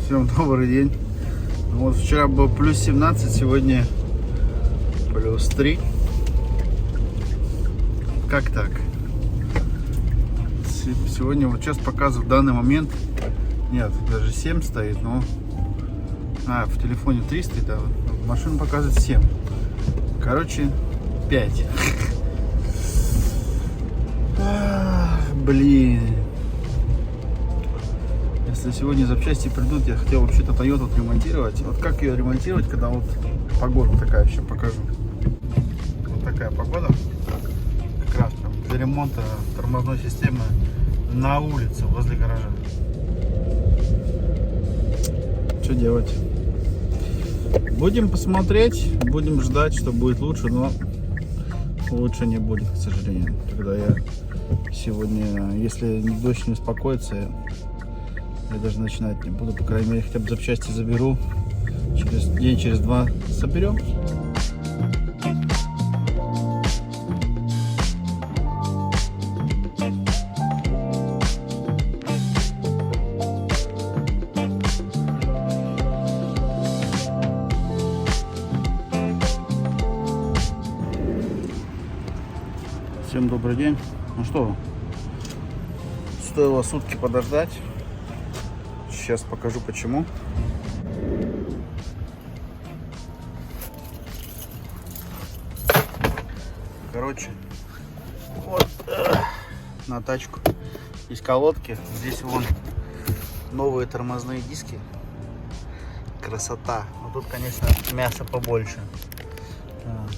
Всем добрый день. Вот вчера было плюс 17, сегодня плюс 3. Как так? Сегодня вот сейчас показываю в данный момент. Нет, даже 7 стоит, но... в телефоне 3 стоит, а машина показывает 7. Короче, 5. Блин. Если сегодня запчасти придут, я хотел вообще-то Toyota отремонтировать. Вот как ее ремонтировать, когда вот погода такая, еще покажу. Вот такая погода. Как раз прям для ремонта тормозной системы на улице, возле гаража. Что делать? Будем посмотреть, будем ждать, что будет лучше, но лучше не будет, к сожалению. Когда я сегодня, если дождь не успокоится, я даже начинать не буду. По крайней мере, хотя бы запчасти заберу. Через день, через два соберем. Всем добрый день. Ну что, стоило сутки подождать. Сейчас покажу почему. Короче, вот на тачку из колодки. Здесь вон новые тормозные диски. Красота. Но тут, конечно, мясо побольше.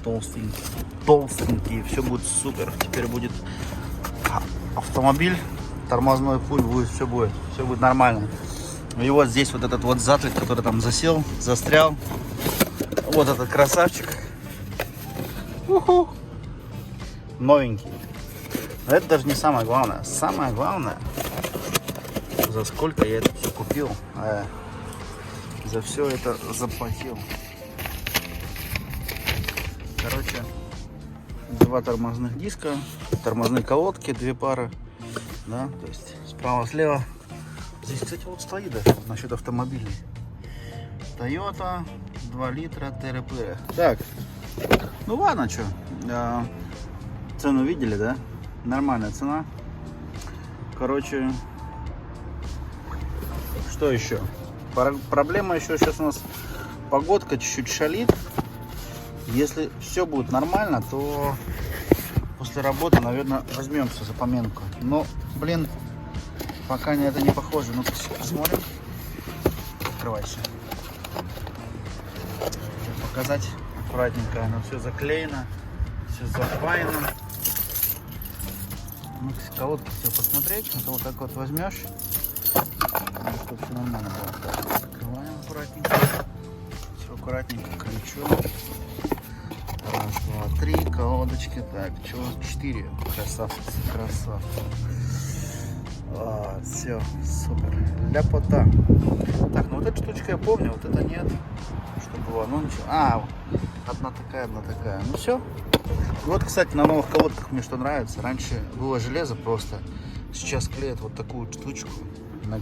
Толстенькие. Все будет супер. Теперь будет автомобиль. Тормозной пуль будет, все будет нормально. И вот здесь вот этот вот затлик, который там застрял. Вот этот красавчик. Уху. Новенький. Но это даже не самое главное. Самое главное, за сколько я это все купил. За все это заплатил. Короче, 2 тормозных диска, тормозные колодки, 2 пары. Да, то есть справа-слева. Здесь, кстати, вот стоит даже насчет автомобилей. Toyota 2 литра ТРП. Так, ну ладно, что. Цену видели, да? Нормальная цена. Короче, что еще? Проблема еще сейчас у нас погодка чуть-чуть шалит. Если все будет нормально, то после работы, наверное, возьмемся за поминку. Но, блин, пока на это не похоже. Ну-ка, посмотрим. Открывайся. Показать аккуратненько. Оно все заклеено, все запаяно. Ну, колодки все посмотреть. Это вот так вот возьмешь. Чтобы все нормально было. Открываем аккуратненько. Все аккуратненько крючу. 1, 2, 3 колодочки. Так, чего? 4. Красавцы. Все, супер. Ляпота. Так, ну вот эта штучка я помню, вот это нет. Что было? Ну ничего. Одна такая. Ну все. Вот, кстати, на новых колодках мне что нравится. Раньше было железо просто. Сейчас клеят вот такую штучку на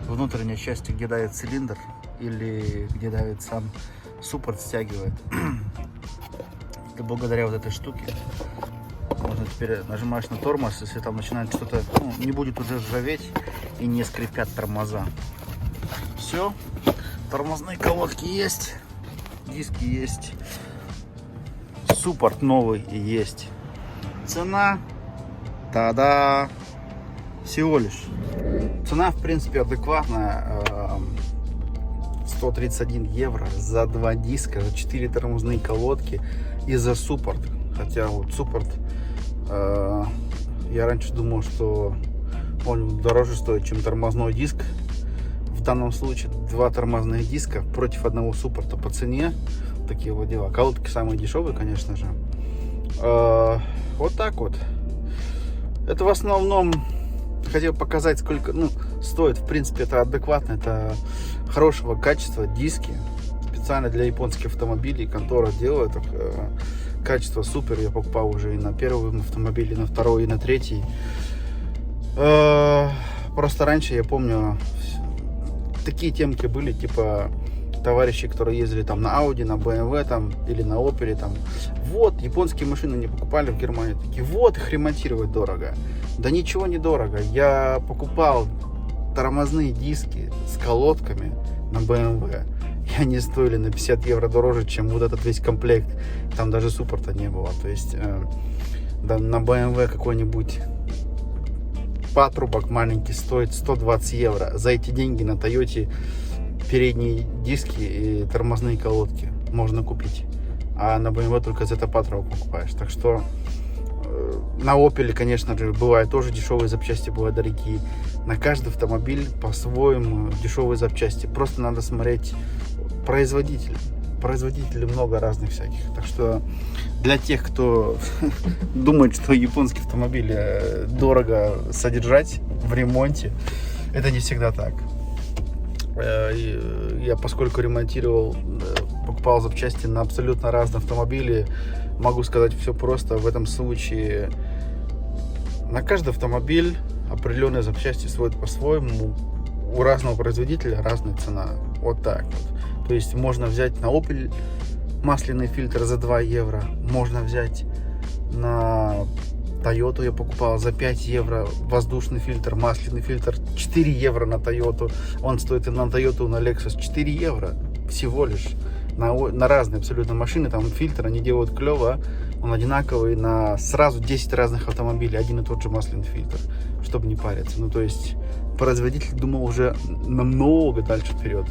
внутренней части, где давит цилиндр или где давит сам суппорт, стягивает. И благодаря вот этой штуке можно теперь нажимаешь на тормоз, если там начинает что-то, не будет уже ржаветь и не скрипят тормоза. Все, тормозные колодки есть, диски есть, суппорт новый есть. Цена, та-да, всего лишь. Цена, в принципе, адекватная. 131 евро за 2 диска, за 4 тормозные колодки и за суппорт. Хотя вот суппорт, я раньше думал, что он дороже стоит, чем тормозной диск. В данном случае 2 тормозных диска против одного суппорта по цене. Такие вот дела. Колодки самые дешевые, конечно же. Вот так вот. Это в основном хотел показать, сколько стоит. В принципе, это адекватно, это хорошего качества диски. Специально для японских автомобилей контора делает. Качество супер. Я покупал уже и на первом автомобиле, и на второй, и на третий. Просто раньше, я помню, такие темки были, типа товарищи, которые ездили там на Audi, на BMW там, или на Opel там. Вот, японские машины не покупали в Германии. Такие, вот, их ремонтировать дорого. Да ничего не дорого. Я покупал тормозные диски с колодками на BMW. И они стоили на 50 евро дороже, чем вот этот весь комплект. Там даже суппорта не было. То есть да, на BMW какой-нибудь патрубок маленький стоит 120 евро. За эти деньги на Toyota передние диски и тормозные колодки можно купить. А на BMW только за это патрубок покупаешь. Так что на Opel, конечно же, бывают тоже дешевые запчасти, бывают дорогие. На каждый автомобиль по-своему дешевые запчасти. Просто надо смотреть производителя. Производителей много разных всяких. Так что для тех, кто думает, что японские автомобили дорого содержать в ремонте, это не всегда так. Я, поскольку ремонтировал, покупал запчасти на абсолютно разные автомобили, могу сказать все просто. В этом случае на каждый автомобиль определенные запчасти стоят по-своему. У разного производителя разная цена. Вот так вот. То есть можно взять на Opel масляный фильтр за 2 евро. Можно взять на Toyota, я покупал за 5 евро воздушный фильтр, масляный фильтр 4 евро на Toyota. Он стоит и на Toyota, и на Lexus 4 евро всего лишь. На разные абсолютно машины, там фильтр они делают клево, он одинаковый на сразу 10 разных автомобилей, один и тот же масляный фильтр, чтобы не париться. Ну, то есть производитель думал уже намного дальше вперед.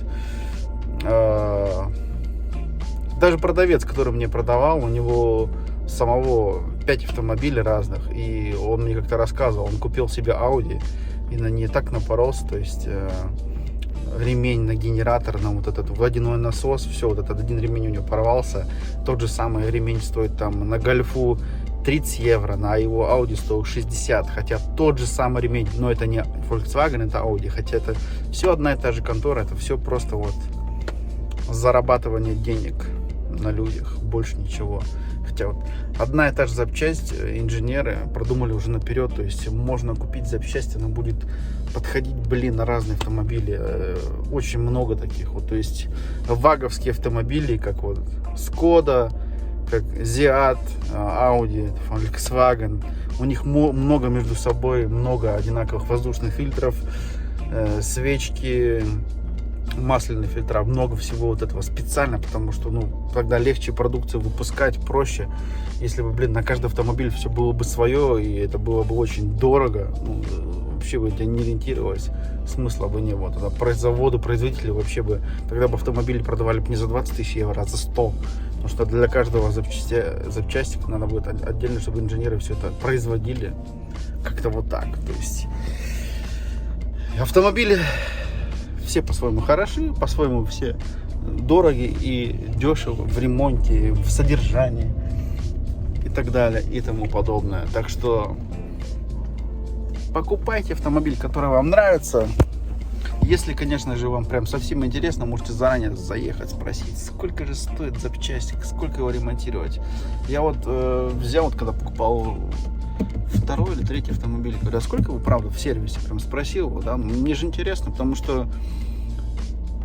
Даже продавец, который мне продавал, у него самого 5 автомобилей разных, и он мне как-то рассказывал, он купил себе Audi и на ней так напоролся, то есть ремень на генератор, на вот этот водяной насос, все, вот этот один ремень у него порвался. Тот же самый ремень стоит там на Гольфу 30 евро, на его Audi стоил 60, хотя тот же самый ремень, но это не Volkswagen, это Audi, хотя это все одна и та же контора, это все просто вот зарабатывание денег на людях, больше ничего. Хотя вот одна и та же запчасть, инженеры продумали уже наперед, то есть можно купить запчасть, она будет подходить, на разные автомобили, очень много таких вот, то есть ваговские автомобили, как вот Skoda, как Seat, Audi, Volkswagen, у них много между собой, много одинаковых воздушных фильтров, свечки, масляные фильтра, много всего вот этого специально, потому что, ну, тогда легче продукцию выпускать, проще. Если бы, на каждый автомобиль все было бы свое, и это было бы очень дорого, ну, вообще бы не ориентировались, смысла бы не было. Тогда заводы, производители вообще бы, тогда бы автомобили продавали бы не за 20 тысяч евро, а за 100. Потому что для каждого запчастика надо будет отдельно, чтобы инженеры все это производили. Как-то вот так. То есть автомобили все по-своему хороши, по-своему все дороги и дешево в ремонте, в содержании и так далее и тому подобное. Так что покупайте автомобиль, который вам нравится. Если, конечно же, вам прям совсем интересно, можете заранее заехать, спросить, сколько же стоит запчастик, сколько его ремонтировать. Я вот взял, когда покупал второй или третий автомобиль, говорю, а сколько вы, правда, в сервисе? Прям спросил его, да, мне же интересно, потому что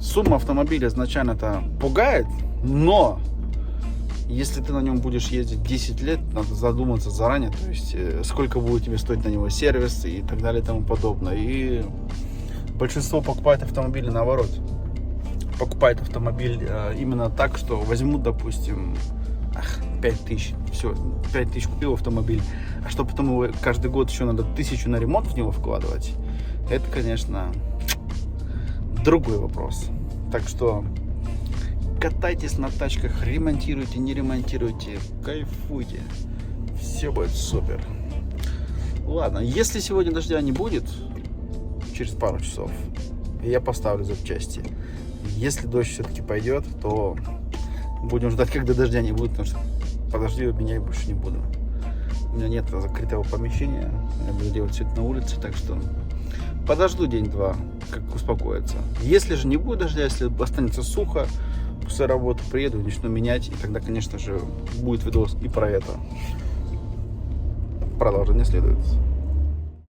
сумма автомобиля изначально-то пугает, но если ты на нем будешь ездить 10 лет, надо задуматься заранее, то есть сколько будет тебе стоить на него сервис и так далее и тому подобное. И большинство покупает автомобили наоборот. Покупает автомобиль именно так, что возьмут, допустим, 5000, все, 5000 купил автомобиль, а что потом его каждый год еще надо 1000 на ремонт в него вкладывать, это, конечно, другой вопрос. Так что катайтесь на тачках, ремонтируйте, не ремонтируйте, кайфуйте, все будет супер. Ладно, если сегодня дождя не будет, через пару часов я поставлю запчасти. Если дождь все-таки пойдет, то будем ждать, когда дождя не будет, потому что по дождю менять больше не буду. У меня нет закрытого помещения, я буду делать все это на улице, так что подожду день-два, как успокоится. Если же не будет дождя, если останется сухо, после работы приеду, начну менять, и тогда, конечно же, будет видос и про это. Продолжение следует.